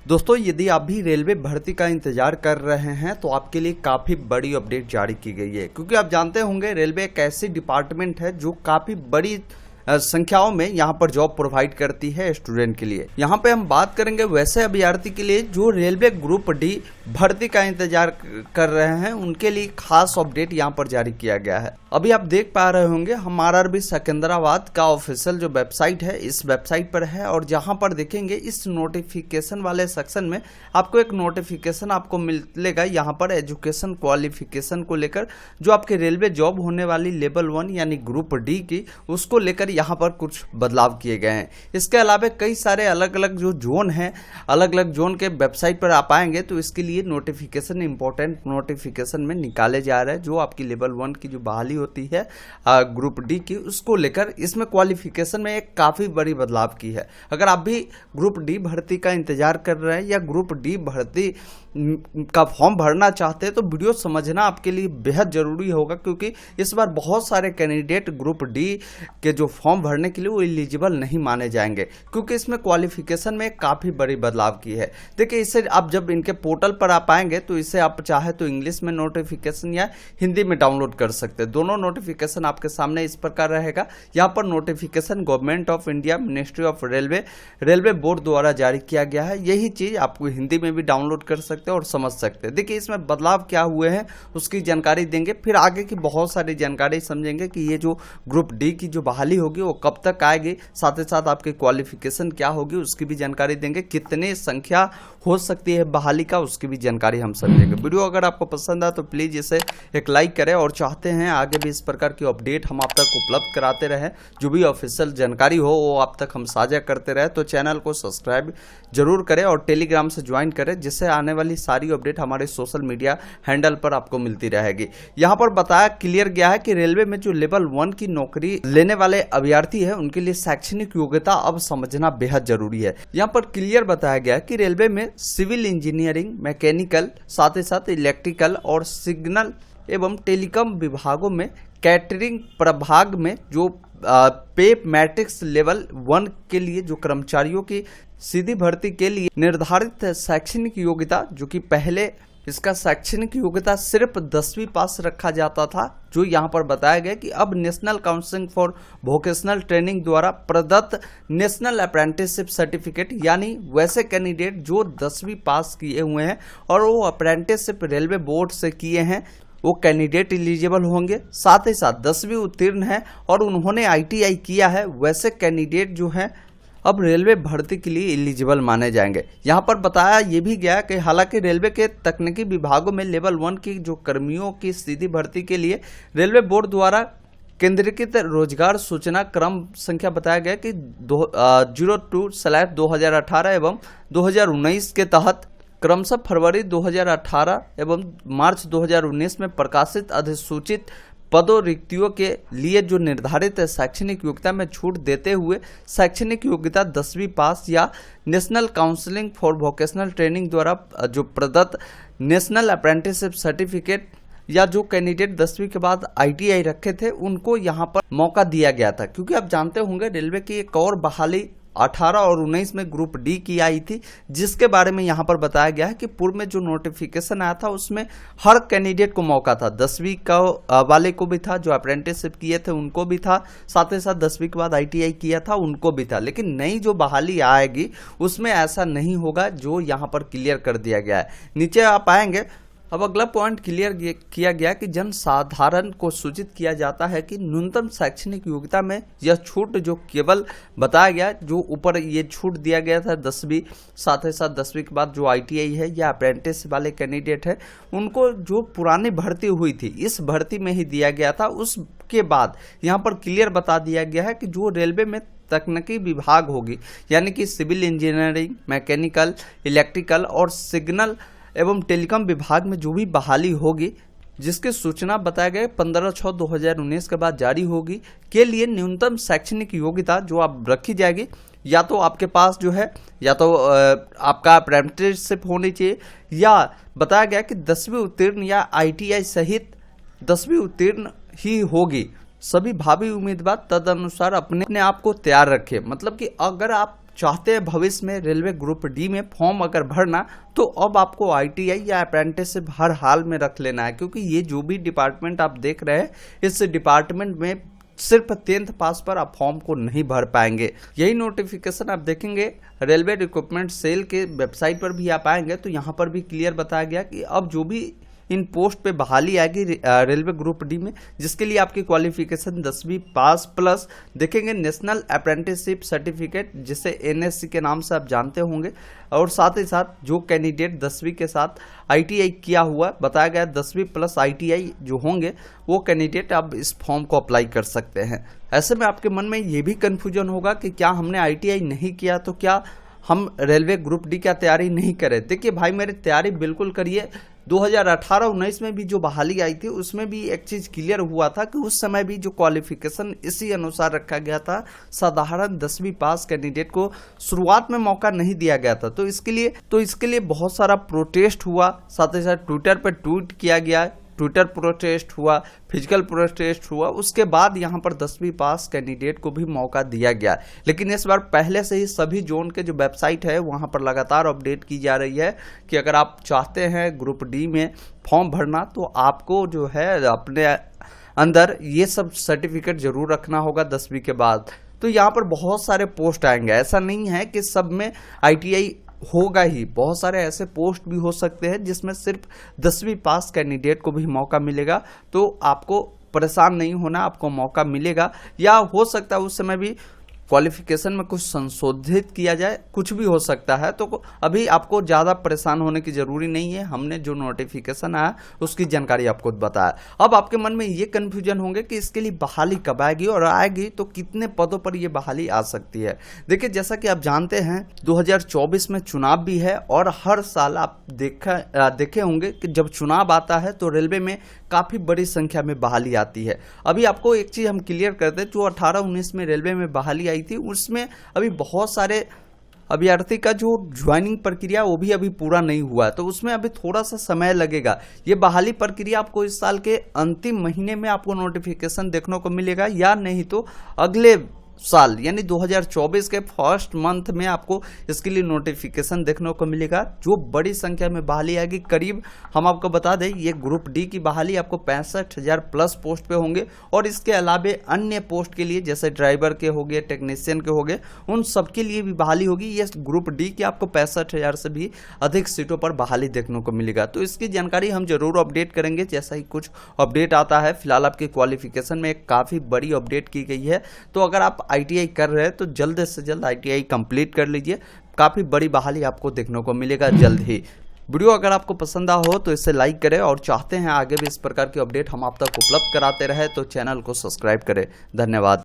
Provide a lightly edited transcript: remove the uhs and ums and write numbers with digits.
दोस्तों, यदि आप भी रेलवे भर्ती का इंतजार कर रहे हैं तो आपके लिए काफ़ी बड़ी अपडेट जारी की गई है, क्योंकि आप जानते होंगे रेलवे एक ऐसी डिपार्टमेंट है जो काफ़ी बड़ी संख्याओं में यहाँ पर जॉब प्रोवाइड करती है स्टूडेंट के लिए। यहाँ पे हम बात करेंगे वैसे अभ्यर्थी के लिए जो रेलवे ग्रुप डी भर्ती का इंतजार कर रहे हैं, उनके लिए खास अपडेट यहाँ पर जारी किया गया है। अभी आप देख पा रहे होंगे हमारा आरआरबी सिकंदराबाद का ऑफिशियल जो वेबसाइट है, इस वेबसाइट पर है, और जहाँ पर देखेंगे इस नोटिफिकेशन वाले सेक्शन में आपको एक नोटिफिकेशन आपको मिलेगा यहाँ पर एजुकेशन क्वालिफिकेशन को लेकर, जो आपके रेलवे जॉब होने वाली लेवल 1 यानी ग्रुप डी की, उसको लेकर यहाँ पर कुछ बदलाव किए गए हैं। इसके अलावा कई सारे अलग अलग जो जोन हैं, अलग अलग जोन के वेबसाइट पर आप आएंगे तो इसके लिए नोटिफिकेशन इंपॉर्टेंट नोटिफिकेशन में निकाले जा रहे हैं, जो आपकी लेवल 1 की जो बहाली होती है ग्रुप डी की, उसको लेकर इसमें क्वालिफिकेशन में एक काफ़ी बड़ी बदलाव की है। अगर आप भी ग्रुप डी भर्ती का इंतजार कर रहे हैं या ग्रुप डी भर्ती का फॉर्म भरना चाहते हैं तो वीडियो समझना आपके लिए बेहद जरूरी होगा, क्योंकि इस बार बहुत सारे कैंडिडेट ग्रुप डी के जो फॉर्म भरने के लिए वो एलिजिबल नहीं माने जाएंगे, क्योंकि इसमें क्वालिफिकेशन में काफ़ी बड़ी बदलाव की है। देखिए, इसे आप जब इनके पोर्टल पर आप आएंगे तो इसे आप चाहे तो इंग्लिश में नोटिफिकेशन या हिंदी में डाउनलोड कर सकते हैं। दोनों नोटिफिकेशन आपके सामने इस प्रकार रहेगा। यहाँ पर notification government of India ministry of railway board द्वारा जारी किया गया है। यही चीज़ आपको हिंदी में भी डाउनलोड कर सकते हैं और समझ सकते हैं। देखिए, इसमें बदलाव क्या हुए हैं उसकी जानकारी देंगे, फिर आगे की बहुत सारी जानकारी समझेंगे कि ये जो ग्रुप डी की जो बहाली होगी वो कब तक आएगी, साथ ही साथ आपकी क्वालिफिकेशन क्या होगी उसकी भी जानकारी देंगे, कितनी संख्या हो सकती है बहाली का उसकी भी जानकारी हम समझेंगे। वीडियो अगर आपको पसंद आए तो प्लीज़ इसे एक लाइक करें, और चाहते हैं आगे भी इस प्रकार की अपडेट हम आप तक उपलब्ध कराते रहें, जो भी ऑफिशियल जानकारी हो वो आप तक हम साझा करते रहे, तो चैनल को सब्सक्राइब जरूर करें और टेलीग्राम से ज्वाइन करें, जिससे आने वाली सारी अपडेट हमारे सोशल मीडिया हैंडल पर आपको मिलती रहेगी। यहाँ पर बताया क्लियर गया है कि रेलवे में जो लेवल 1 की नौकरी लेने वाले अभ्यर्थी है उनके लिए शैक्षणिक योग्यता अब समझना बेहद जरूरी है। यहाँ पर क्लियर बताया गया है कि रेलवे में सिविल इंजीनियरिंग, मैकेनिकल, साथ ही साथ इलेक्ट्रिकल और सिग्नल एवं टेलीकॉम विभागों में कैटरिंग प्रभाग में जो पे मैट्रिक्स लेवल 1 के लिए जो कर्मचारियों की सीधी भर्ती के लिए निर्धारित शैक्षणिक योग्यता, जो कि पहले इसका शैक्षणिक योग्यता सिर्फ 10वीं पास रखा जाता था, जो यहाँ पर बताया गया कि अब national council for vocational training द्वारा प्रदत्त नेशनल अप्रेंटिसशिप सर्टिफिकेट, यानी वैसे कैंडिडेट जो 10वीं पास किए हुए हैं और वो अप्रेंटिसशिप रेलवे बोर्ड से किए हैं, वो कैंडिडेट एलिजिबल होंगे। साथ ही साथ 10वीं उत्तीर्ण है और उन्होंने ITI किया है, वैसे कैंडिडेट जो हैं अब रेलवे भर्ती के लिए एलिजिबल माने जाएंगे। यहाँ पर बताया ये भी गया कि हालांकि रेलवे के तकनीकी विभागों में लेवल 1 की जो कर्मियों की सीधी भर्ती के लिए रेलवे बोर्ड द्वारा केंद्रीकृत रोजगार सूचना क्रम संख्या बताया गया कि 02/2018 एवं 2019 के तहत क्रमशः फरवरी 2018 एवं मार्च 2019 में प्रकाशित अधिसूचित पदों रिक्तियों के लिए जो निर्धारित शैक्षणिक योग्यता में छूट देते हुए शैक्षणिक योग्यता 10वीं पास या national counselling for vocational training द्वारा जो प्रदत्त नेशनल अप्रेंटिसशिप सर्टिफिकेट, या जो कैंडिडेट 10वीं के बाद ITI रखे थे उनको यहाँ पर मौका दिया गया था। क्योंकि आप जानते होंगे रेलवे की एक और बहाली 18 और 19 में ग्रुप डी की आई थी, जिसके बारे में यहाँ पर बताया गया है कि पूर्व में जो नोटिफिकेशन आया था उसमें हर कैंडिडेट को मौका था, 10वीं का वाले को भी था, जो अप्रेंटिसशिप किए थे उनको भी था, साथ ही साथ 10वीं के बाद ITI किया था उनको भी था। लेकिन नई जो बहाली आएगी उसमें ऐसा नहीं होगा, जो यहाँ पर क्लियर कर दिया गया है। नीचे आप आएंगे, अब अगला पॉइंट क्लियर किया गया कि जनसाधारण को सूचित किया जाता है कि न्यूनतम शैक्षणिक योग्यता में यह छूट जो केवल बताया गया, जो ऊपर ये छूट दिया गया था 10वीं, साथ ही साथ 10वीं के बाद जो ITI है या अप्रेंटिस वाले कैंडिडेट है उनको जो पुरानी भर्ती हुई थी इस भर्ती में ही दिया गया था। उसके बाद यहाँ पर क्लियर बता दिया गया है कि जो रेलवे में तकनीकी विभाग होगी, यानी कि सिविल इंजीनियरिंग, मैकेनिकल, इलेक्ट्रिकल और सिग्नल एवं टेलीकॉम विभाग में जो भी बहाली होगी, जिसकी सूचना बताया गया 15/6/2019 के बाद जारी होगी, के लिए न्यूनतम शैक्षणिक योग्यता जो आप रखी जाएगी, या तो आपके पास जो है या तो आपका अप्रेंटिसशिप होनी चाहिए, या बताया गया कि 10वीं उत्तीर्ण या ITI सहित 10वीं उत्तीर्ण ही होगी। सभी भावी उम्मीदवार तदनुसार अपने आप को तैयार रखें। मतलब कि अगर आप चाहते हैं भविष्य में रेलवे ग्रुप डी में फॉर्म अगर भरना, तो अब आपको ITI या अप्रेंटिसशिप हर हाल में रख लेना है, क्योंकि ये जो भी डिपार्टमेंट आप देख रहे हैं, इस डिपार्टमेंट में सिर्फ 10th पास पर आप फॉर्म को नहीं भर पाएंगे। यही नोटिफिकेशन आप देखेंगे रेलवे रिक्रूटमेंट सेल के वेबसाइट पर भी आप आएंगे तो यहाँ पर भी क्लियर बताया गया कि अब जो भी इन पोस्ट पे बहाली आएगी रेलवे ग्रुप डी में, जिसके लिए आपकी क्वालिफिकेशन 10वीं पास प्लस देखेंगे नेशनल अप्रेंटिसशिप सर्टिफिकेट, जिसे NSC के नाम से आप जानते होंगे, और साथ ही साथ जो कैंडिडेट 10वीं के साथ ITI किया हुआ, बताया गया 10वीं प्लस ITI जो होंगे वो कैंडिडेट अब इस फॉर्म को अप्लाई कर सकते हैं। ऐसे में आपके मन में ये भी कन्फ्यूजन होगा कि क्या हमने ITI नहीं किया तो क्या हम रेलवे ग्रुप डी का तैयारी नहीं करें। देखिए भाई, मेरी तैयारी बिल्कुल करिए। 2018-19 में भी जो बहाली आई थी उसमें भी एक चीज क्लियर हुआ था कि उस समय भी जो क्वालिफिकेशन इसी अनुसार रखा गया था, साधारण 10वीं पास कैंडिडेट को शुरुआत में मौका नहीं दिया गया था। तो इसके लिए बहुत सारा प्रोटेस्ट हुआ, साथ ही साथ ट्विटर पर ट्वीट किया गया, ट्विटर प्रोटेस्ट हुआ, फिजिकल प्रोटेस्ट हुआ, उसके बाद यहाँ पर 10वीं पास कैंडिडेट को भी मौका दिया गया। लेकिन इस बार पहले से ही सभी जोन के जो वेबसाइट है वहाँ पर लगातार अपडेट की जा रही है कि अगर आप चाहते हैं ग्रुप डी में फॉर्म भरना तो आपको जो है अपने अंदर ये सब सर्टिफिकेट जरूर रखना होगा 10वीं के बाद। तो यहाँ पर बहुत सारे पोस्ट आएंगे, ऐसा नहीं है कि सब में ITI होगा ही, बहुत सारे ऐसे पोस्ट भी हो सकते हैं जिसमें सिर्फ 10वीं पास कैंडिडेट को भी मौका मिलेगा। तो आपको परेशान नहीं होना, आपको मौका मिलेगा, या हो सकता है उस समय भी क्वालिफिकेशन में कुछ संशोधित किया जाए, कुछ भी हो सकता है। तो अभी आपको ज़्यादा परेशान होने की ज़रूरी नहीं है, हमने जो नोटिफिकेशन आया उसकी जानकारी आपको बताया। अब आपके मन में ये कन्फ्यूजन होंगे कि इसके लिए बहाली कब आएगी और आएगी तो कितने पदों पर ये बहाली आ सकती है। देखिए, जैसा कि आप जानते हैं 2024 में चुनाव भी है, और हर साल आप देखे होंगे कि जब चुनाव आता है तो रेलवे में काफ़ी बड़ी संख्या में बहाली आती है। अभी आपको एक चीज़ हम क्लियर कर दें, जो 18-19 में रेलवे में बहाली आई थी उसमें अभी बहुत सारे अभ्यर्थी का जो ज्वाइनिंग प्रक्रिया वो भी अभी पूरा नहीं हुआ है, तो उसमें अभी थोड़ा सा समय लगेगा। ये बहाली प्रक्रिया आपको इस साल के अंतिम महीने में आपको नोटिफिकेशन देखने को मिलेगा, या नहीं तो अगले साल यानी 2024 के फर्स्ट मंथ में आपको इसके लिए नोटिफिकेशन देखने को मिलेगा। जो बड़ी संख्या में बहाली आएगी, करीब हम आपको बता दें ये ग्रुप डी की बहाली आपको 65,000 प्लस पोस्ट पे होंगे, और इसके अलावे अन्य पोस्ट के लिए जैसे ड्राइवर के हो गए, टेक्नीशियन के हो गए, उन सब के लिए भी बहाली होगी। ये ग्रुप डी की आपको 65,000 से भी अधिक सीटों पर बहाली देखने को मिलेगा। तो इसकी जानकारी हम जरूर अपडेट करेंगे जैसा ही कुछ अपडेट आता है। फिलहाल आपके क्वालिफिकेशन में एक काफ़ी बड़ी अपडेट की गई है, तो अगर आप ITI कर रहे हैं तो जल्द से जल्द ITI कंप्लीट कर लीजिए, काफ़ी बड़ी बहाली आपको देखने को मिलेगा जल्द ही। वीडियो अगर आपको पसंद हो तो इसे लाइक करें, और चाहते हैं आगे भी इस प्रकार की अपडेट हम आप तक उपलब्ध कराते रहे तो चैनल को सब्सक्राइब करें। धन्यवाद।